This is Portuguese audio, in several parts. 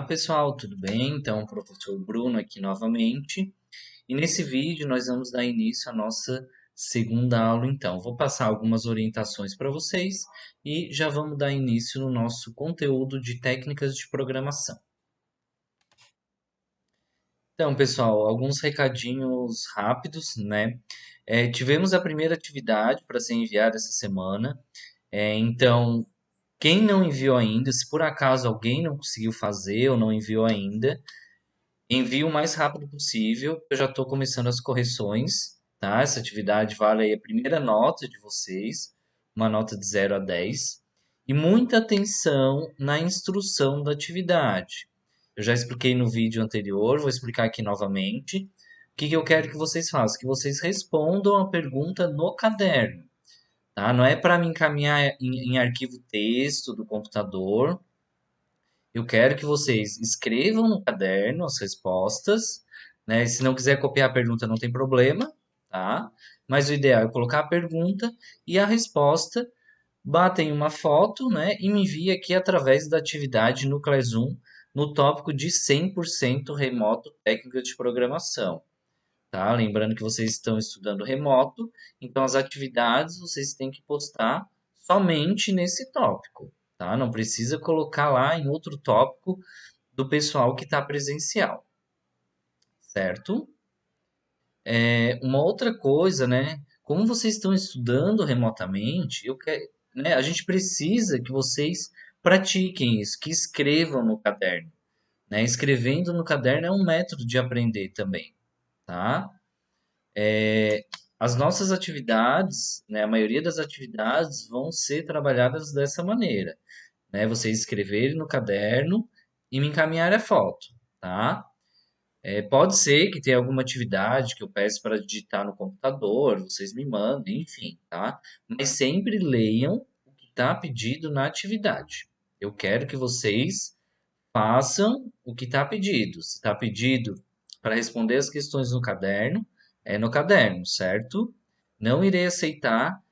Pessoal, tudo bem? Então, o professor Bruno aqui novamente. E nesse vídeo nós vamos dar início à nossa segunda aula, então. Vou passar algumas orientações para vocês e já vamos dar início no nosso conteúdo de técnicas de programação. Então, pessoal, alguns recadinhos rápidos, né? Tivemos a primeira atividade para ser enviada essa semana. Então, quem não enviou ainda, se por acaso alguém não conseguiu fazer ou não enviou ainda, envie o mais rápido possível. Eu já estou começando as correções, tá? Essa atividade vale aí a primeira nota de vocês, uma nota de 0 a 10. E muita atenção na instrução da atividade. Eu já expliquei no vídeo anterior, vou explicar aqui novamente. O que que eu quero que vocês façam? Que vocês respondam a pergunta no caderno, tá? Não é para me encaminhar em arquivo texto do computador. Eu quero que vocês escrevam no caderno as respostas, né? Se não quiser copiar a pergunta, não tem problema, tá? Mas o ideal é colocar a pergunta e a resposta, batem uma foto, né? E me envia aqui através da atividade no Classroom, no tópico de 100% remoto técnica de programação, tá? Lembrando que vocês estão estudando remoto, então as atividades vocês têm que postar somente nesse tópico, tá? Não precisa colocar lá em outro tópico do pessoal que está presencial, certo? Uma outra coisa, né? Como vocês estão estudando remotamente, né, a gente precisa que vocês pratiquem isso, que escrevam no caderno, né? Escrevendo no caderno é um método de aprender também, tá? As nossas atividades, né, a maioria das atividades vão ser trabalhadas dessa maneira, né? Vocês escreverem no caderno e me encaminhar a foto, tá? Pode ser que tenha alguma atividade que eu peço para digitar no computador, vocês me mandem, enfim, tá? Mas sempre leiam o que está pedido na atividade. Eu quero que vocês façam o que está pedido. Se está pedido para responder as questões no caderno, é no caderno, certo? Não irei aceitar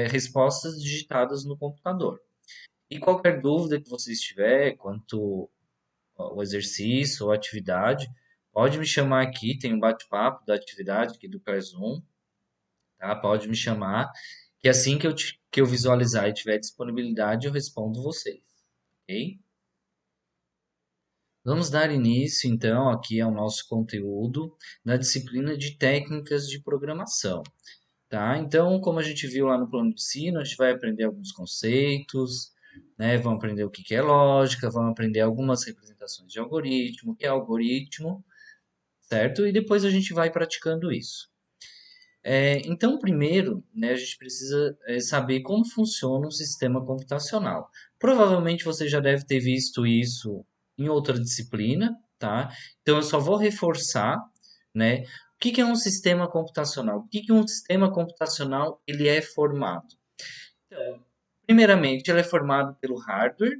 respostas digitadas no computador. E qualquer dúvida que vocês tiverem quanto ao exercício ou atividade, pode me chamar aqui, tem um bate-papo da atividade aqui do Classroom, tá? Pode me chamar, que assim que eu visualizar e tiver disponibilidade, eu respondo vocês, ok? Vamos dar início, então, aqui ao nosso conteúdo na disciplina de técnicas de programação, tá? Então, como a gente viu lá no plano de ensino, a gente vai aprender alguns conceitos, né? Vamos aprender o que que é lógica, vamos aprender algumas representações de algoritmo, o que é algoritmo, certo? E depois a gente vai praticando isso. Então, primeiro, né, a gente precisa saber como funciona um sistema computacional. Provavelmente você já deve ter visto isso em outra disciplina, tá? Então, eu só vou reforçar, né? O que que é um sistema computacional? O que que um sistema computacional ele é formado? Primeiramente, ele é formado pelo hardware,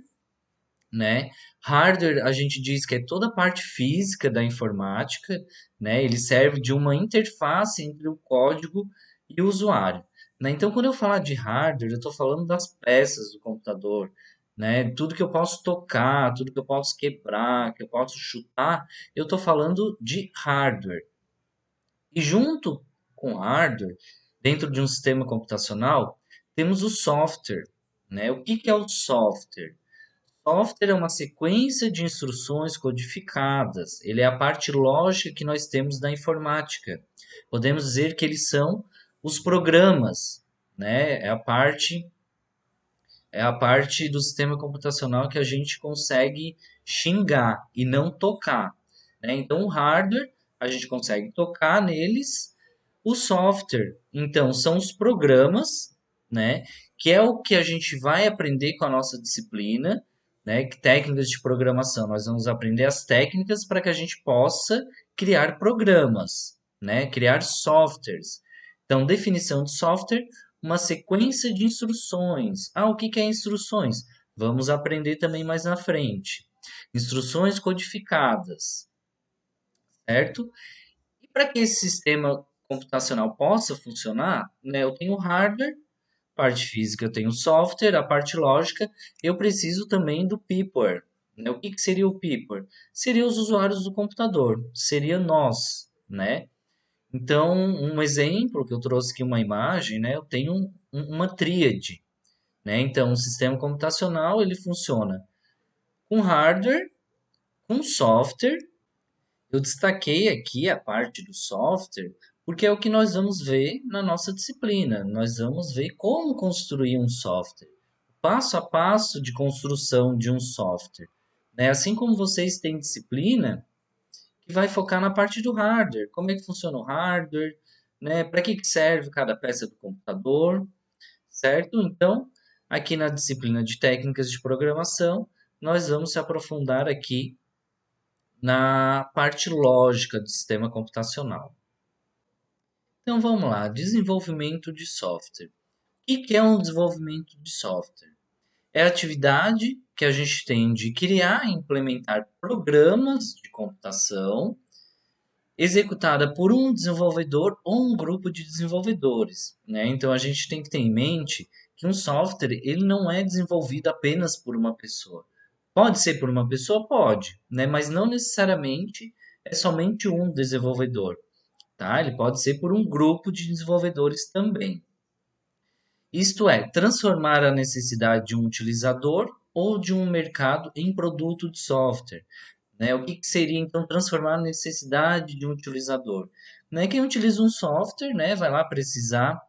né? Hardware, a gente diz que é toda a parte física da informática, né? Ele serve de uma interface entre o código e o usuário, né? Então, quando eu falar de hardware, eu estou falando das peças do computador, né? Tudo que eu posso tocar, tudo que eu posso quebrar, que eu posso chutar, eu estou falando de hardware. E junto com hardware, dentro de um sistema computacional, temos o software, né? O que que é o software? Software é uma sequência de instruções codificadas. Ele é a parte lógica que nós temos da informática. Podemos dizer que eles são os programas, né? É a parte do sistema computacional que a gente consegue xingar e não tocar, né? Então, o hardware a gente consegue tocar neles. O software, então, são os programas, né? Que é o que a gente vai aprender com a nossa disciplina, né? Técnicas de programação. Nós vamos aprender as técnicas para que a gente possa criar programas, né? Criar softwares. Então, definição de software, uma sequência de instruções. Ah, o que que é instruções? Vamos aprender também mais na frente. Instruções codificadas, certo? E para que esse sistema computacional possa funcionar, né, eu tenho hardware Parte física eu tenho software, a parte lógica eu preciso também do people, né? O que que seria o people? Seria os usuários do computador, seria nós, né? Então, um exemplo que eu trouxe aqui uma imagem, né? Eu tenho uma tríade, né? Então, o sistema computacional ele funciona com hardware, com software. Eu destaquei aqui a parte do software porque é o que nós vamos ver na nossa disciplina. Nós vamos ver como construir um software, passo a passo de construção de um software, né? Assim como vocês têm disciplina que vai focar na parte do hardware, como é que funciona o hardware, né? Para que que serve cada peça do computador, certo? Então, aqui na disciplina de técnicas de programação, nós vamos se aprofundar aqui na parte lógica do sistema computacional. Então vamos lá, desenvolvimento de software. O que é um desenvolvimento de software? É a atividade que a gente tem de criar e implementar programas de computação executada por um desenvolvedor ou um grupo de desenvolvedores, né? Então a gente tem que ter em mente que um software ele não é desenvolvido apenas por uma pessoa. Pode ser por uma pessoa, pode, né? Mas não necessariamente é somente um desenvolvedor, tá? Ele pode ser por um grupo de desenvolvedores também. Isto é, transformar a necessidade de um utilizador ou de um mercado em produto de software, né? O que que seria então transformar a necessidade de um utilizador? Né? Quem utiliza um software, né, vai lá precisar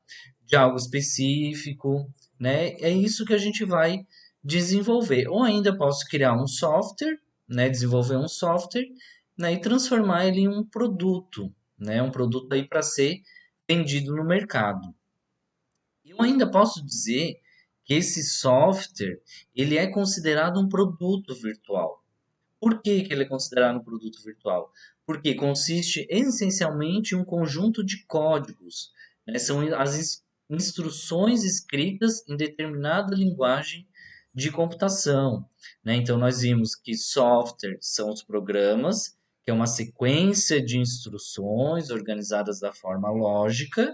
de algo específico, né? É isso que a gente vai desenvolver. Ou ainda posso criar um software, né, desenvolver um software, né, e transformar ele em um produto, né, um produto aí para ser vendido no mercado. Eu ainda posso dizer que esse software ele é considerado um produto virtual. Por que que ele é considerado um produto virtual? Porque consiste essencialmente em um conjunto de códigos, né? São as instruções escritas em determinada linguagem de computação, né? Então, nós vimos que software são os programas, que é uma sequência de instruções organizadas da forma lógica,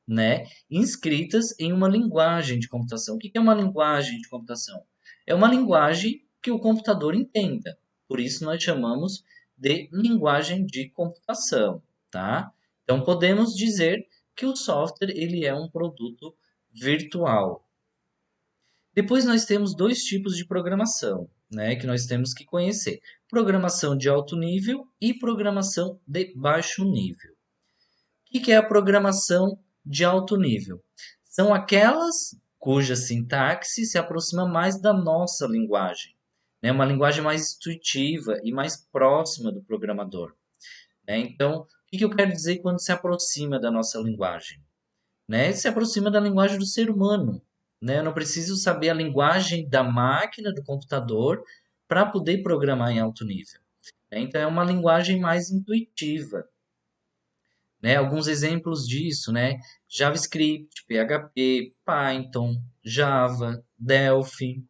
né? Inscritas em uma linguagem de computação. O que é uma linguagem de computação? É uma linguagem que o computador entenda. Por isso nós chamamos de linguagem de computação, tá? Então podemos dizer que o software ele é um produto virtual. Depois nós temos dois tipos de programação, né, que nós temos que conhecer: programação de alto nível e programação de baixo nível. O que é a programação de alto nível? São aquelas cuja sintaxe se aproxima mais da nossa linguagem, né? Uma linguagem mais intuitiva e mais próxima do programador, né? Então, o que eu quero dizer quando se aproxima da nossa linguagem? Né? Se aproxima da linguagem do ser humano, né? Eu não preciso saber a linguagem da máquina, do computador, para poder programar em alto nível, né? Então, é uma linguagem mais intuitiva, né? Alguns exemplos disso, né? JavaScript, PHP, Python, Java, Delphi.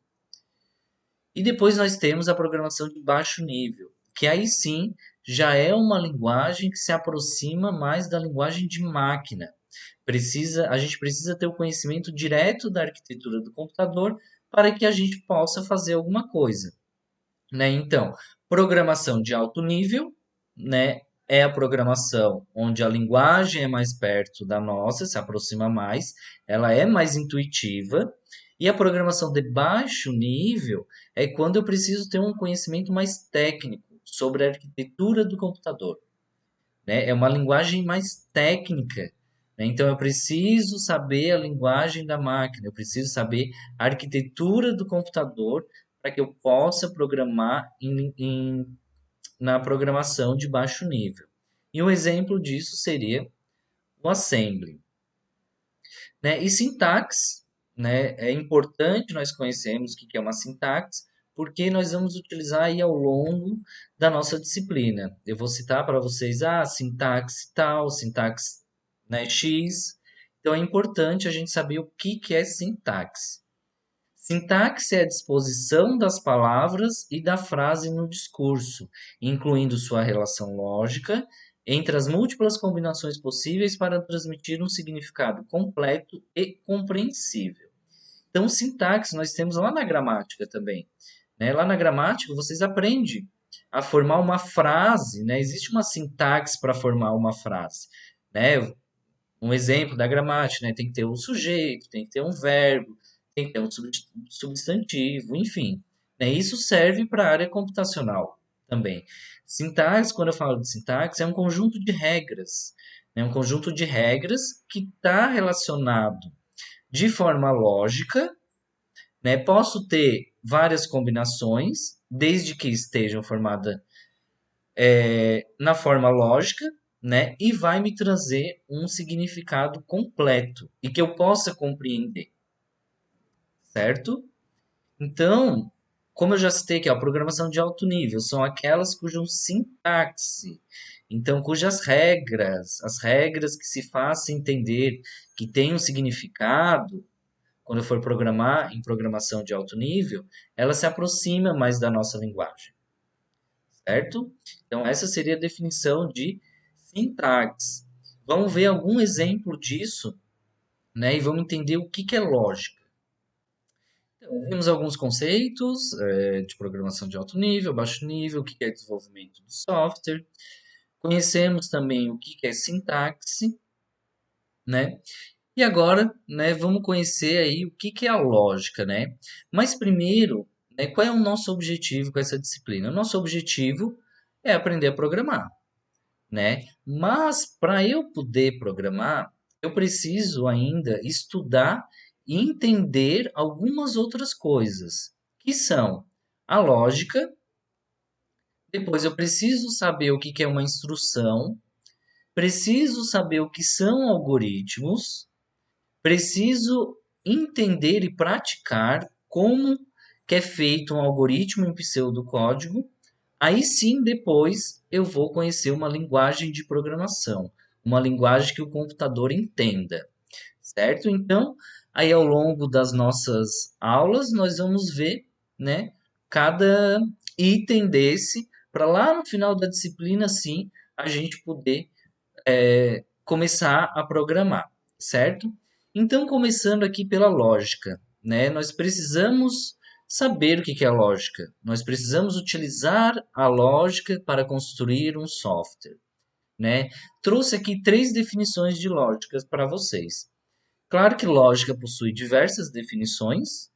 E depois nós temos a programação de baixo nível, que aí sim já é uma linguagem que se aproxima mais da linguagem de máquina. A gente precisa ter o conhecimento direto da arquitetura do computador para que a gente possa fazer alguma coisa, né? Então, programação de alto nível, né, é a programação onde a linguagem é mais perto da nossa, se aproxima mais, ela é mais intuitiva. E a programação de baixo nível é quando eu preciso ter um conhecimento mais técnico sobre a arquitetura do computador, né? É uma linguagem mais técnica, né? Então eu preciso saber a linguagem da máquina, eu preciso saber a arquitetura do computador para que eu possa programar na programação de baixo nível. E um exemplo disso seria o assembly, né? E sintaxe, né? É importante nós conhecermos o que é uma sintaxe, porque nós vamos utilizar aí ao longo da nossa disciplina. Eu vou citar para vocês a sintaxe tal, sintaxe, né, X. Então é importante a gente saber o que é sintaxe. Sintaxe é a disposição das palavras e da frase no discurso, incluindo sua relação lógica entre as múltiplas combinações possíveis para transmitir um significado completo e compreensível. Então, sintaxe nós temos lá na gramática também, né? Lá na gramática vocês aprendem a formar uma frase, né? Existe uma sintaxe para formar uma frase, né? Um exemplo da gramática, né? Tem que ter um sujeito, tem que ter um verbo, tem que ter um substantivo, enfim, né? Isso serve para a área computacional também. Sintaxe, quando eu falo de sintaxe, é um conjunto de regras, né? Um conjunto de regras que está relacionado de forma lógica, né? Posso ter várias combinações, desde que estejam formadas na forma lógica, né? E vai me trazer um significado completo e que eu possa compreender, certo? Então, como eu já citei aqui, a programação de alto nível são aquelas cujo sintaxe, então cujas regras, as regras que se façam entender, que têm um significado, quando eu for programar em programação de alto nível, ela se aproxima mais da nossa linguagem, certo? Então, essa seria a definição de sintaxe. Vamos ver algum exemplo disso, né? E vamos entender o que é lógica. Então, vimos alguns conceitos de programação de alto nível, baixo nível, o que é desenvolvimento do software. Conhecemos também o que é sintaxe, né? E agora, né, vamos conhecer aí o que é a lógica, né? Mas primeiro, né, qual é o nosso objetivo com essa disciplina? O nosso objetivo é aprender a programar, né? Mas para eu poder programar, eu preciso ainda estudar e entender algumas outras coisas, que são a lógica, depois eu preciso saber o que é uma instrução, preciso saber o que são algoritmos, preciso entender e praticar como que é feito um algoritmo em pseudocódigo. Aí sim, depois eu vou conhecer uma linguagem de programação, uma linguagem que o computador entenda, certo? Então, aí ao longo das nossas aulas, nós vamos ver, né, cada item desse, para lá no final da disciplina, sim, a gente poder começar a programar, certo? Então, começando aqui pela lógica, né? Nós precisamos saber o que é a lógica. Nós precisamos utilizar a lógica para construir um software, né? Trouxe aqui três definições de lógicas para vocês. Claro que lógica possui diversas definições,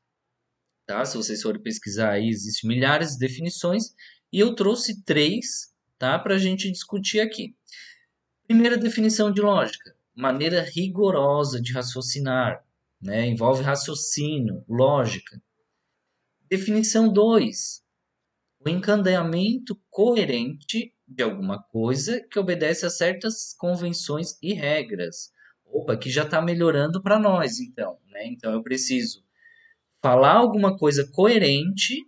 tá? Se vocês forem pesquisar aí, existem milhares de definições, e eu trouxe três, tá? Para a gente discutir aqui. Primeira definição de lógica: maneira rigorosa de raciocinar, né? Envolve raciocínio, lógica. Definição 2: o encadeamento coerente de alguma coisa que obedece a certas convenções e regras. Opa, que já está melhorando para nós, então, né? Então eu preciso falar alguma coisa coerente,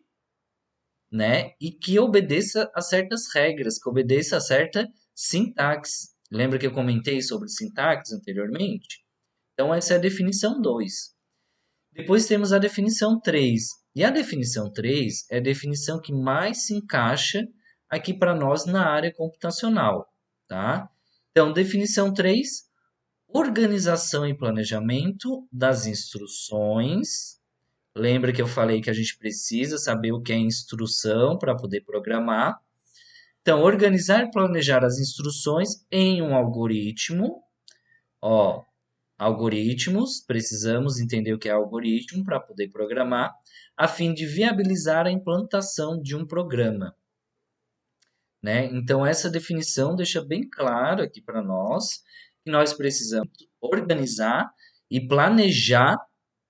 né? E que obedeça a certas regras, que obedeça a certa sintaxe. Lembra que eu comentei sobre sintaxe anteriormente? Então, essa é a definição 2. Depois temos a definição 3. E a definição 3 é a definição que mais se encaixa aqui para nós na área computacional, tá? Então, definição 3: organização e planejamento das instruções. Lembra que eu falei que a gente precisa saber o que é instrução para poder programar. Então, organizar e planejar as instruções em um algoritmo. Ó, algoritmos, precisamos entender o que é algoritmo para poder programar, a fim de viabilizar a implantação de um programa, né? Então, essa definição deixa bem claro aqui para nós que nós precisamos organizar e planejar,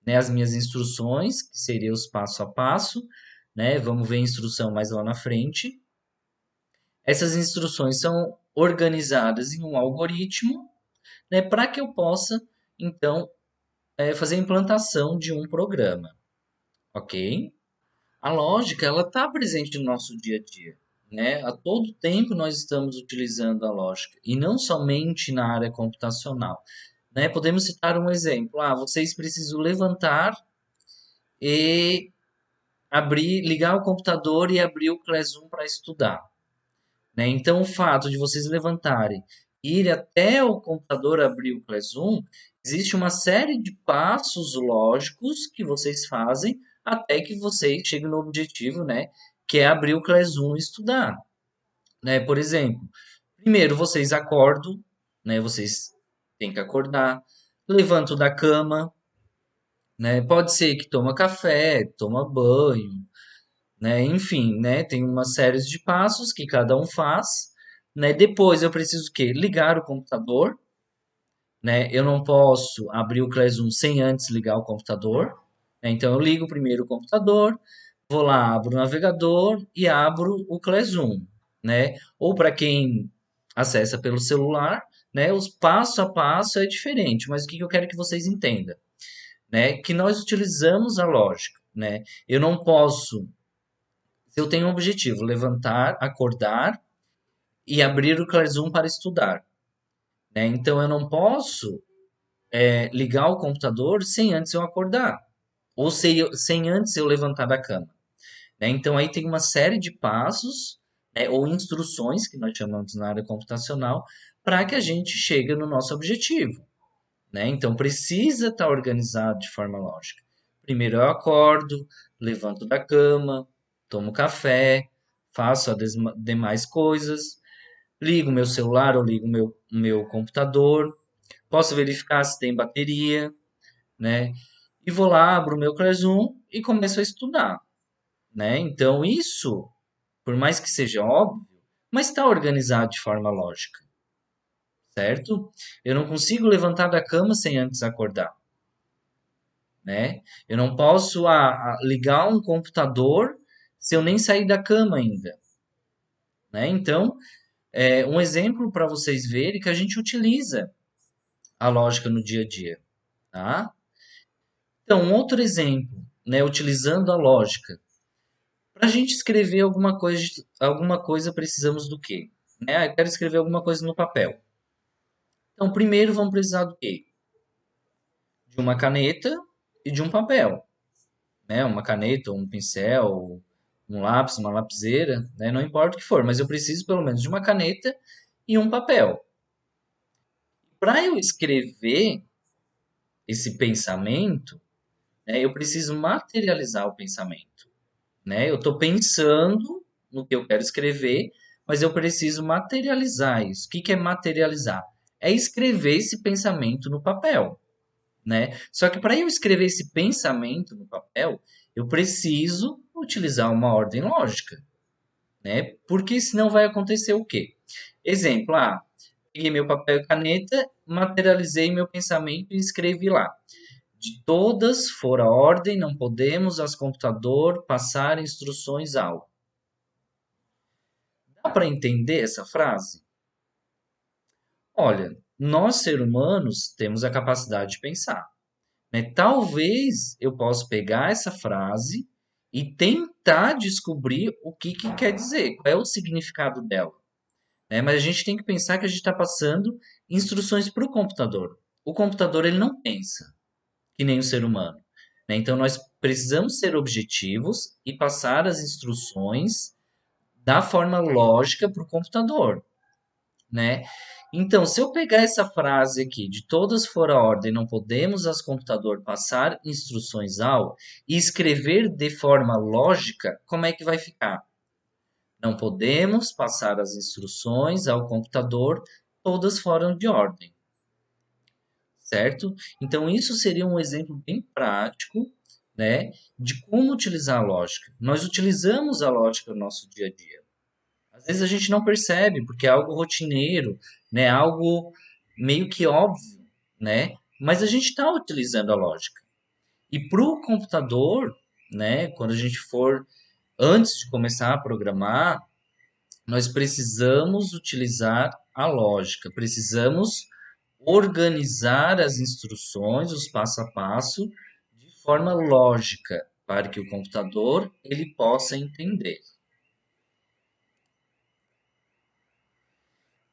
né, as minhas instruções, que seriam os passo a passo, né? Vamos ver a instrução mais lá na frente. Essas instruções são organizadas em um algoritmo, né, para que eu possa, então, fazer a implantação de um programa, ok? A lógica, ela está presente no nosso dia a dia, né? A todo tempo nós estamos utilizando a lógica, e não somente na área computacional, né? Podemos citar um exemplo. Ah, vocês precisam levantar e ligar o computador e abrir o Classroom para estudar, né? Então, o fato de vocês levantarem e ir até o computador abrir o Classroom Existe uma série de passos lógicos que vocês fazem até que vocês cheguem no objetivo, né? Que é abrir o Classroom e estudar, né? Por exemplo, primeiro vocês acordam, né? Vocês têm que acordar, levantam da cama, né? Pode ser que toma café, toma banho, né? Enfim, né? Tem uma série de passos que cada um faz, né? Depois eu preciso o quê? Ligar o computador, né? Eu não posso abrir o Classroom sem antes ligar o computador, né? Então eu ligo primeiro o computador, vou lá, abro o navegador e abro o Classroom, né? Ou para quem acessa pelo celular, né? Os passo a passo é diferente, mas o que eu quero que vocês entendam, né? Que nós utilizamos a lógica, né? Eu não posso, se eu tenho um objetivo, levantar, acordar e abrir o Classroom para estudar, né? Então eu não posso ligar o computador sem antes eu acordar, ou sem antes eu levantar da cama, né? Então aí tem uma série de passos, né, ou instruções que nós chamamos na área computacional para que a gente chegue no nosso objetivo, né? Então precisa estar organizado de forma lógica. Primeiro eu acordo, levanto da cama, tomo café, faço as demais coisas, ligo meu celular ou ligo meu computador, posso verificar se tem bateria, né? E vou lá, abro o meu Classroom e começo a estudar, né? Então isso, por mais que seja óbvio, mas está organizado de forma lógica, certo? Eu não consigo levantar da cama sem antes acordar, né? Eu não posso ligar um computador se eu nem sair da cama ainda, né? Então, um exemplo para vocês verem que a gente utiliza a lógica no dia a dia, tá? Então, um outro exemplo, né, utilizando a lógica. Para a gente escrever alguma coisa precisamos do quê? Né? Eu quero escrever alguma coisa no papel. Então, primeiro vamos precisar do quê? De uma caneta e de um papel, né? Uma caneta, um pincel, um lápis, uma lapiseira, né? Não importa o que for, mas eu preciso pelo menos de uma caneta e um papel. Para eu escrever esse pensamento, né, eu preciso materializar o pensamento, né? Eu estou pensando no que eu quero escrever, mas eu preciso materializar isso. O que que é materializar? É escrever esse pensamento no papel, né? Só que para eu escrever esse pensamento no papel, eu preciso utilizar uma ordem lógica, né? Porque senão vai acontecer o quê? Exemplo, peguei meu papel e caneta, materializei meu pensamento e escrevi lá. De todas for a ordem, não podemos aos computador passar instruções ao. Dá para entender essa frase? Olha, nós seres humanos temos a capacidade de pensar, né? Talvez eu possa pegar essa frase e tentar descobrir o que quer dizer, qual é o significado dela, né? Mas a gente tem que pensar que a gente está passando instruções para o computador. O computador ele não pensa, que nem o ser humano, né? Então nós precisamos ser objetivos e passar as instruções da forma lógica para o computador, né? Então, se eu pegar essa frase aqui, de todas for a ordem, não podemos as computador passar instruções ao e escrever de forma lógica, como é que vai ficar? Não podemos passar as instruções ao computador, todas fora de ordem, certo? Então, isso seria um exemplo bem prático, né, de como utilizar a lógica. Nós utilizamos a lógica no nosso dia a dia. Às vezes a gente não percebe, porque é algo rotineiro, né? Algo meio que óbvio, né? Mas a gente está utilizando a lógica. E para o computador, né? Quando a gente for, antes de começar a programar, nós precisamos utilizar a lógica, precisamos organizar as instruções, os passo a passo, de forma lógica, para que o computador ele possa entender.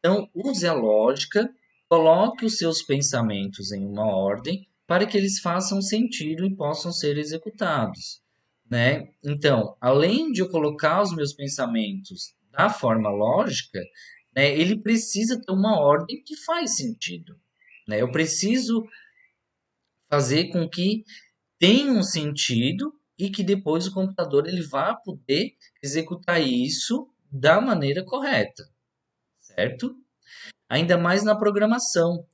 Então, use a lógica, coloque os seus pensamentos em uma ordem para que eles façam sentido e possam ser executados, né? Então, além de eu colocar os meus pensamentos da forma lógica, né, ele precisa ter uma ordem que faz sentido, né? Eu preciso fazer com que tenha um sentido e que depois o computador ele vá poder executar isso da maneira correta, certo? Ainda mais na programação,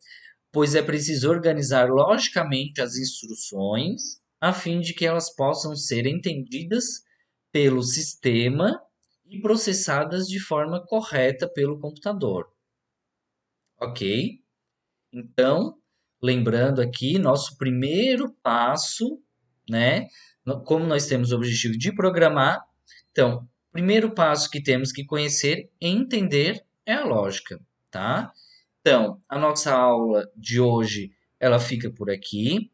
pois é preciso organizar logicamente as instruções a fim de que elas possam ser entendidas pelo sistema e processadas de forma correta pelo computador, ok? Então, lembrando aqui, nosso primeiro passo, né? Como nós temos o objetivo de programar, então, o primeiro passo que temos que conhecer e entender é a lógica, tá? Então, a nossa aula de hoje, ela fica por aqui.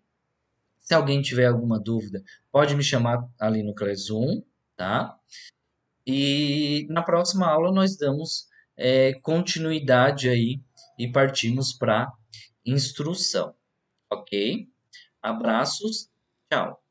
Se alguém tiver alguma dúvida, pode me chamar ali no Classroom, tá? E na próxima aula nós damos continuidade aí e partimos para instrução, ok? Abraços, tchau.